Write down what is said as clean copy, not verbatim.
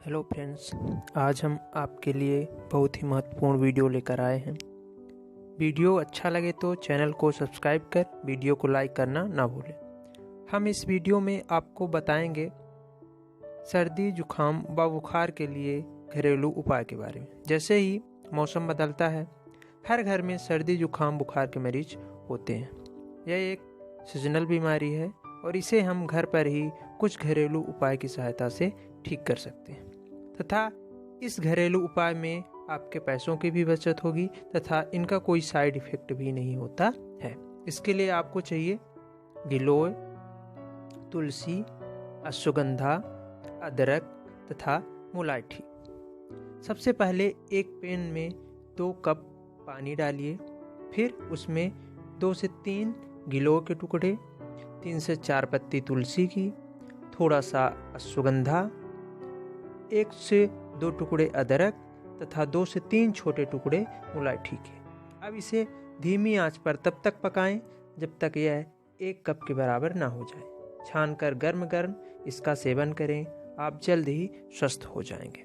Hello friends, आज हम आपके लिए बहुत ही महत्वपूर्ण वीडियो लेकर आए हैं। वीडियो अच्छा लगे तो चैनल को सब्सक्राइब कर वीडियो को लाइक करना ना भूलें। हम इस वीडियो में आपको बताएंगे सर्दी जुखाम व बुखार के लिए घरेलू उपाय के बारे में। जैसे ही मौसम बदलता है, हर घर में सर्दी जुखाम बुखार के मरीज होते हैं। यह एक सीजनल बीमारी है और इसे हम घर पर ही कुछ घरेलू उपाय की सहायता से ठीक कर सकते हैं तथा इस घरेलू उपाय में आपके पैसों की भी बचत होगी तथा इनका कोई साइड इफेक्ट भी नहीं होता है। इसके लिए आपको चाहिए गिलोय, तुलसी, अश्वगंधा, अदरक तथा मुलायठी। सबसे पहले एक पैन में 2 कप पानी डालिए, फिर उसमें 2 से 3 गिलोय के टुकड़े, 3 से 4 पत्ती तुलसी की, थोड़ा सा अश्वगंधा, 1 से 2 टुकड़े अदरक तथा 2 से 3 छोटे टुकड़े मुलायठी के। अब इसे धीमी आंच पर तब तक पकाएं जब तक यह 1 कप के बराबर ना हो जाए। छानकर गर्म गर्म इसका सेवन करें, आप जल्द ही स्वस्थ हो जाएंगे।